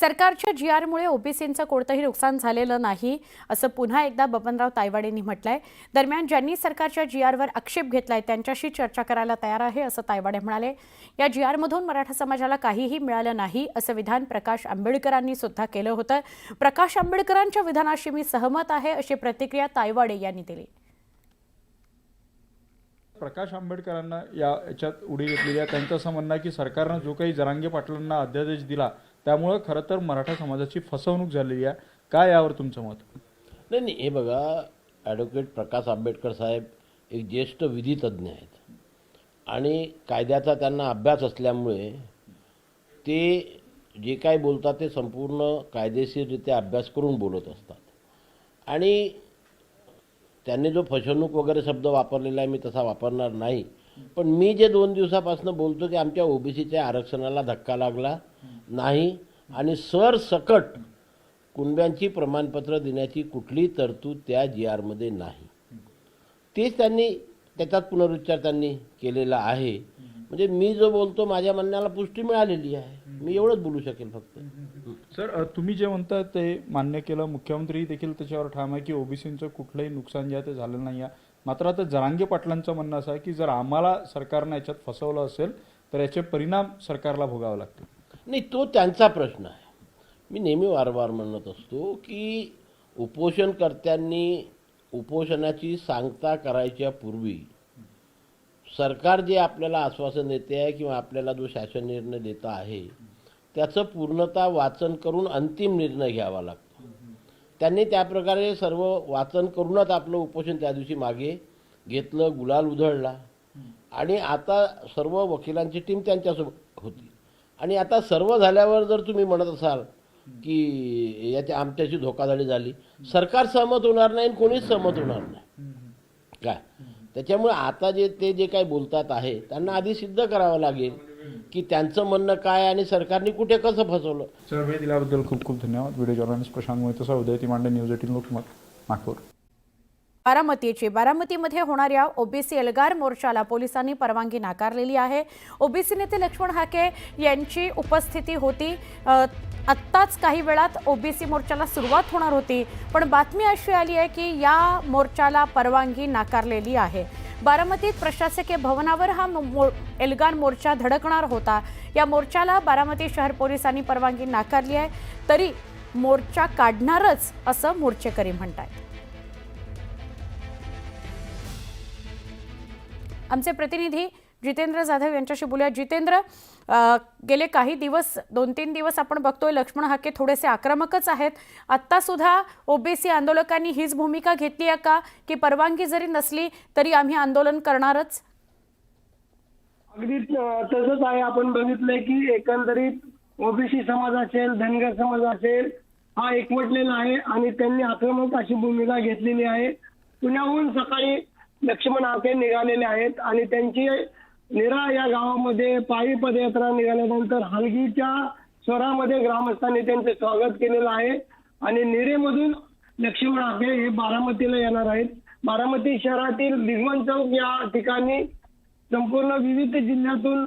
सरकारच्या जीआरमुळे ओबीसींचं कोणतंही नुकसान झालेलं नाही असं पुन्हा एकदा बबनराव तायवाडेंनी म्हटलंय। दरम्यान ज्यांनी सरकारच्या जीआरवर आक्षेप घेतलाय त्यांच्याशी चर्चा करायला तयार आहे असं तायवाडे म्हणाले। या जीआरमधून मराठा समाजाला काहीही मिळालं नाही असं विधान प्रकाश आंबेडकरांनी सुद्धा केलं होतं। प्रकाश आंबेडकरांच्या विधानाशी मी सहमत आहे अशी प्रतिक्रिया तायवाडे यांनी दिली। प्रकाश आंबेडकरांना याच्यात उडी घेतलेली आहे। त्यांचं असं म्हणणं आहे की सरकारनं जो काही जरांगे पाटलांना अध्यादेश दिला त्यामुळे खरं तर मराठा समाजाची फसवणूक झालेली आहे। काय यावर तुमचं मत? नाही, हे बघा, ॲडव्होकेट प्रकाश आंबेडकर साहेब एक ज्येष्ठ विधितज्ञ आहेत आणि कायद्याचा त्यांना अभ्यास असल्यामुळे ते जे काही बोलतात ते संपूर्ण कायदेशीररित्या अभ्यास करून बोलत असतात आणि त्यांनी जो फसवणूक वगैरे शब्द वापरलेला आहे मी तसा वापरणार नाही। पण मी जे 2 दिवसापासून बोलतो ते आमच्या ओबीसीच्या आरक्षणाला धक्का लागला नाही आणि सरसकट कुणब्यांची प्रमाणपत्र देण्याची कुठलीही तरतूद त्या जीआरमध्ये नाही। तेच त्यांनी त्याच्यात पुनरुच्चार त्यांनी केलेला आहे। म्हणजे मी जो बोलतो माझ्या म्हणण्याला पुष्टी मिळालेली आहे। मी एवढंच बोलू शकेल फक्त। सर, तुम्ही जे म्हणता ते मान्य केलं, मुख्यमंत्री देखील त्याच्यावर ठाम आहे की ओबीसींचं कुठलंही नुकसान जे आहे ते झालं नाही आहे। मात्र आता जरांगे पाटलांचं म्हणणं असं आहे की जर आम्हाला सरकारनं याच्यात फसवलं असेल तर याचे परिणाम सरकारला भोगावे लागतील। नाही, तो त्यांचा प्रश्न आहे। मी नेहमी वारंवार म्हणत असतो की उपोषणकर्त्यांनी उपोषणाची सांगता करायच्या पूर्वी सरकार जे आपल्याला आश्वासन देते आहे किंवा आपल्याला जो शासन निर्णय देता आहे त्याचं पूर्णतः वाचन करून अंतिम निर्णय घ्यावा लागतो। त्यांनी त्याप्रकारे सर्व वाचन करूनच आपलं उपोषण त्या दिवशी मागे घेतलं, गुलाल उधळला आणि आता सर्व वकिलांची टीम त्यांच्यासोबत होती आणि आता सर्व झाल्यावर जर तुम्ही म्हणत असाल की याच्या आमच्याशी धोकाधडी झाली, सरकार सहमत होणार नाही, कोणीच सहमत होणार नाही काय। त्याच्यामुळे आता जे काही बोलतात आहे त्यांना आधी सिद्ध करावं लागेल की त्यांचं म्हणणं काय आणि सरकारने कुठे कसं फसवलं। सर, वेळ दिल्याबद्दल खूप खूप धन्यवाद। व्हिडिओ जर्नलिस्ट प्रशांत मोहिते, उदय तिमांडे, न्यूज 18 लोकमत, नागपूर। बारामतीमध्ये होणाऱ्या ओबीसी एल्गार मोर्चाला पोलिसांनी परवानगी नाकारलेली आहे। ओबीसी नेते लक्ष्मण हाके यांची उपस्थिती होती। आत्ताच काही वेळात ओबीसी मोर्चाला सुरुवात होणार होती, पण बातमी अशी आली आहे की या मोर्चाला परवानगी नाकारलेली आहे। बारामतीत प्रशासकीय भवनावर हा एल्गार मोर्चा धडकणार होता। या मोर्चाला बारामती शहर पोलिसांनी परवानगी नाकारली आहे, तरी मोर्चा काढणारच असं मोर्चेकरी म्हणतात। आमचे प्रतिनिधी जितेंद्र जाधव यांच्याशी बोलूया। जितेंद्र, गेले काही दिवस 2-3 दिवस आपण बघतोय लक्ष्मण हाके थोडेसे आक्रमकच आहेत। आत्ता सुद्धा ओबीसी आंदोलकांनी हीच भूमिका घेतली आहे का की परवानगी जरी नसली तरी आम्ही आंदोलन करणारच? अगदी तसंच आहे। आपण बघितलंय की एकंदरीत ओबीसी समाज असेल, धनगर समाज असेल, हा एकवटलेला आहे आणि त्यांनी आक्रमक अशी भूमिका घेतलेली आहे। पुण्याहून सकाळी लक्ष्मण हाके निघालेले आहेत आणि त्यांची निरा या गावामध्ये पायी पदयात्रा निघाल्यानंतर हलगीच्या स्वरामध्ये ग्रामस्थांनी त्यांचे स्वागत केलेलं आहे आणि निरेमधून लक्ष्मण हाके हे बारामतीला येणार आहेत। बारामती शहरातील भिगवण चौक या ठिकाणी संपूर्ण विविध जिल्ह्यातून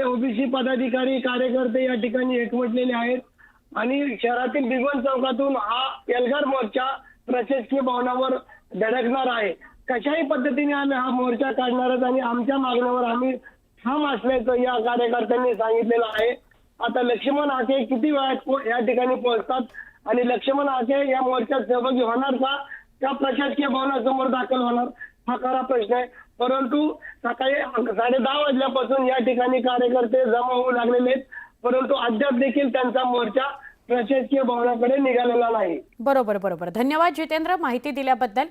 ओबीसी पदाधिकारी, कार्यकर्ते या ठिकाणी एकवटलेले आहेत आणि शहरातील भिगवण चौकातून हा एल्गार मोर्चा प्रशासकीय भवनावर धडकणार आहे। कशाही पद्धतीने आम्ही हा मोर्चा काढणारच आणि आमच्या मागण्यावर आम्ही ठाम असल्याचं या कार्यकर्त्यांनी सांगितलेलं आहे। आता लक्ष्मण हाके किती वेळात या ठिकाणी पोहोचतात आणि लक्ष्मण हाके या मोर्चात सहभागी होणार का त्या प्रशासकीय भवनासमोर दाखल होणार हा खरा प्रश्न आहे। परंतु सकाळी 10:30 वाजल्यापासून या ठिकाणी कार्यकर्ते जमा होऊ लागलेले आहेत, परंतु अद्याप देखील त्यांचा मोर्चा प्रशासकीय भवनाकडे निघालेला नाही। बरोबर। धन्यवाद जितेंद्र, माहिती दिल्याबद्दल।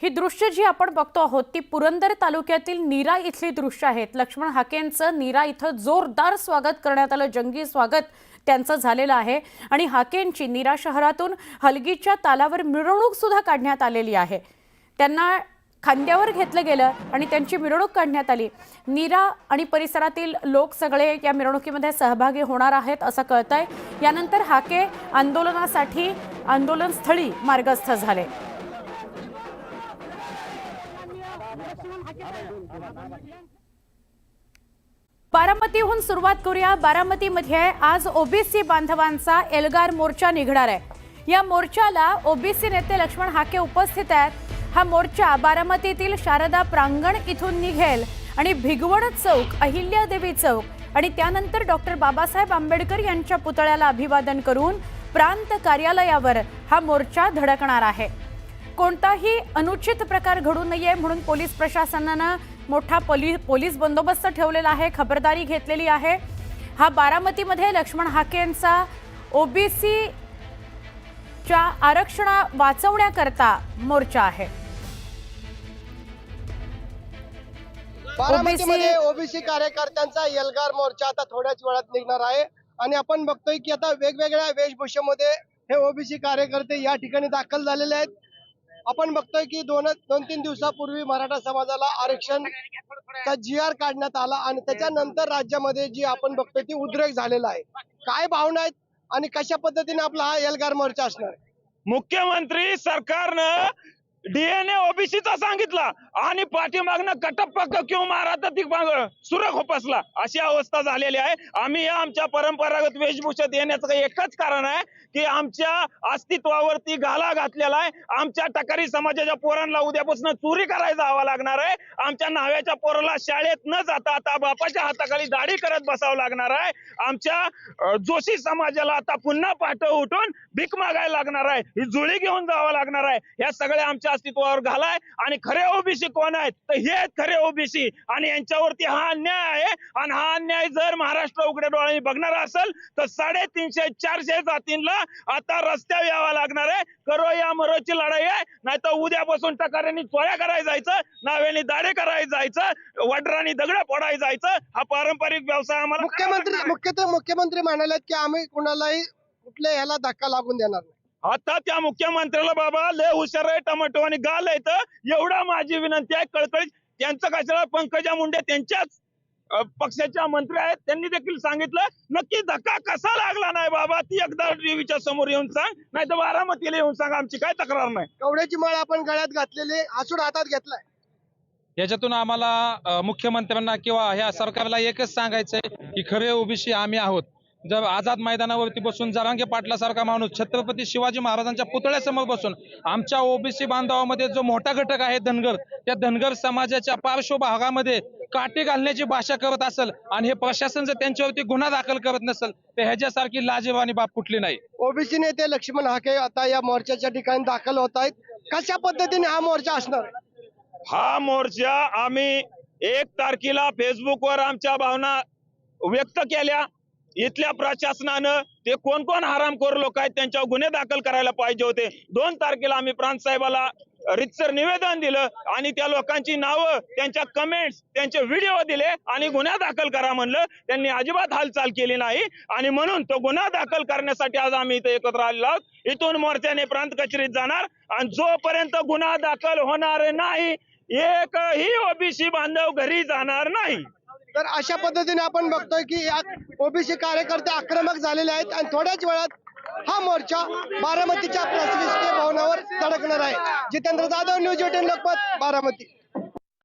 ही दृश्य जी आपण बघतो आहोत ती पुरंदर तालुक्यातील नीरा इथली दृश्य आहेत। लक्ष्मण हाकेंचं नीरा इथं जोरदार स्वागत करण्यात आलं, जंगी स्वागत त्यांचं झालेलं आहे आणि हाकेंची नीरा शहरातून हलगीच्या तालावर मिरवणूक सुद्धा काढण्यात आलेली आहे। त्यांना खांद्यावर घेतलं गेलं आणि त्यांची मिरवणूक काढण्यात आली। नीरा आणि परिसरातील लोक सगळे या मिरवणुकीमध्ये सहभागी होणार आहेत असं कळतंय। यानंतर हाके आंदोलनासाठी आंदोलनस्थळी मार्गस्थ झाले। बारामतीहून सुरुवात करूया. बारामतीमध्ये आज ओबीसी बांधवांचा एल्गार मोर्चा निघणार आहे. या मोर्चाला ओबीसी नेते लक्ष्मण हाके उपस्थित आहेत. हा मोर्चा बारामतीतील शारदा प्रांगण इथून निघेल आणि भिगवण चौक, अहिल्यादेवी चौक आणि त्यानंतर डॉक्टर बाबासाहेब आंबेडकर यांच्या पुतळ्याला अभिवादन करून प्रांत कार्यालयावर हा मोर्चा धडकणार आहे. कोणताही अनुचित प्रकार घडू नये म्हणून पोलीस प्रशासनानं मोठा पोलीस बंदोबस्त ठेवलेला आहे, खबरदारी घेतलेली आहे. हा बारामतीमध्ये लक्ष्मण हाकेंचा ओबीसीच्या आरक्षण वाचवण्याकरता मोर्चा आहे. बारामतीमध्ये ओबीसी कार्यकर्त्यांचा एल्गार मोर्चा आता थोड्याच वेळात निघणार आहे आणि आपण बघतोय की आता वेगवेगळ्या वेशभूषेमध्ये हे ओबीसी कार्यकर्ते या ठिकाणी दाखल झालेले आहेत. आपण बघतोय की दोन तीन दिवसापूर्वी मराठा समाजाला आरक्षणचा GR काढण्यात आला आणि त्याच्यानंतर राज्यामध्ये जी आपण बघतोय ती उद्रेक झालेला आहे. काय भावना आहेत आणि कशा पद्धतीने आपला हा एल्गार मोर्चा असणार आहे? मुख्यमंत्री सरकारनं DNA ओबीसीचा सांगितला आणि पाठीमागनं कटप्पा क्यों मारा तर ती सुरख खोपसला, अशी अवस्था झालेली आहे. आम्ही या आमच्या परंपरागत वेशभूषेत येण्याचं एकच कारण आहे की आमच्या अस्तित्वावरती घाला घातलेला आहे. आमच्या टकारी समाजाच्या पोरांना उद्यापासून चोरी करायला जावं लागणार आहे. आमच्या नाव्याच्या पोराला शाळेत न जाता आता बापाच्या हाताखाली दाढी करत बसावं लागणार आहे. आमच्या जोशी समाजाला आता पुन्हा पाठ उठून भीक मागायला लागणार आहे, ही जुळी घेऊन जावं लागणार आहे. या सगळ्या आमच्या अस्तित्वावर घालाय. आणि खरे ओबीसी कोण आहेत तर हे आहेत खरे ओबीसी आणि यांच्यावरती हा अन्याय आहे. आणि हा अन्याय जर महाराष्ट्र उघड्या डोळ्यांनी बघणार असेल तर 350-400 जातींना आता रस्त्यावर यावं लागणार आहे. करो या मरोची लढाई आहे, नाही तर उद्यापासून टकाऱ्यांनी चोऱ्या करायला जायचं, नाव्यानी दाढे करायला जायचं, वडरांनी दगड फोडायला जायचं. हा पारंपरिक व्यवसाय आम्हाला मुख्यमंत्री म्हणालेत की आम्ही कुणालाही कुठल्या ह्याला धक्का लागून देणार नाही. आता त्या मुख्यमंत्र्याला बाबा लय हुशार आहे, टमाटो आणि गाल आहे. तर एवढा माझी विनंती आहे, कळकळीत त्यांचं कशाला पंकजा मुंडे त्यांच्याच पक्षाच्या मंत्री आहेत, त्यांनी देखील सांगितलं नक्की धक्का कसा लागला नाही बाबा ती एकदा टीव्हीच्या समोर येऊन सांग, नाही तर बारामतीला येऊन सांग, आमची काय तक्रार नाही. कवड्याची माळ आपण गळ्यात घातलेली, हासूड हातात घेतलाय. याच्यातून आम्हाला मुख्यमंत्र्यांना किंवा ह्या सरकारला एकच सांगायचंय की खरे ओबीसी आम्ही आहोत. जर आझाद मैदानावरती बसून जरांगे पाटलासारखा माणूस छत्रपती शिवाजी महाराजांच्या पुतळ्यासमोर बसून आमच्या ओबीसी बांधवामध्ये जो मोठा घटक आहे धनगर, त्या धनगर समाजाच्या पार्श्वभागामध्ये काटे घालण्याची भाषा करत असेल आणि हे प्रशासन जर त्यांच्यावरती गुन्हा दाखल करत नसेल तर ह्याच्यासारखी लाजिरवाणी बाब कुठली नाही. ओबीसी नेते लक्ष्मण हाके आता या मोर्चाच्या ठिकाणी दाखल होत आहेत. कशा पद्धतीने हा मोर्चा असणार आहे? हा मोर्चा आम्ही 1 तारखेला फेसबुकवर आमच्या भावना व्यक्त केल्या. इथल्या प्रशासनानं ते कोण हरामखोर लोक आहेत त्यांच्यावर गुन्हे दाखल करायला पाहिजे होते. 2 तारखेला आम्ही प्रांत साहेबाला रितसर निवेदन दिलं आणि त्या लोकांची नावं, त्यांच्या कमेंट्स, त्यांचे व्हिडिओ दिले आणि गुन्हा दाखल करा म्हणलं. त्यांनी अजिबात हालचाल केली नाही आणि म्हणून तो गुन्हा दाखल करण्यासाठी आज आम्ही इथे एकत्र आलेलो आहोत. इथून मोर्चाने प्रांत कचेरीत जाणार आणि जोपर्यंत गुन्हा दाखल होणार नाही एकही ओबीसी बांधव घरी जाणार नाही. तर अशा पद्धतीने आपण बघतोय की यात ओबीसी कार्यकर्ते आक्रमक झालेले आहेत आणि थोड्याच वेळात हा मोर्चा बारामतीच्या प्रशासकीय भवनावर धडकणार आहे. जितेंद्र जाधव, न्यूज 18 लोकमत, बारामती.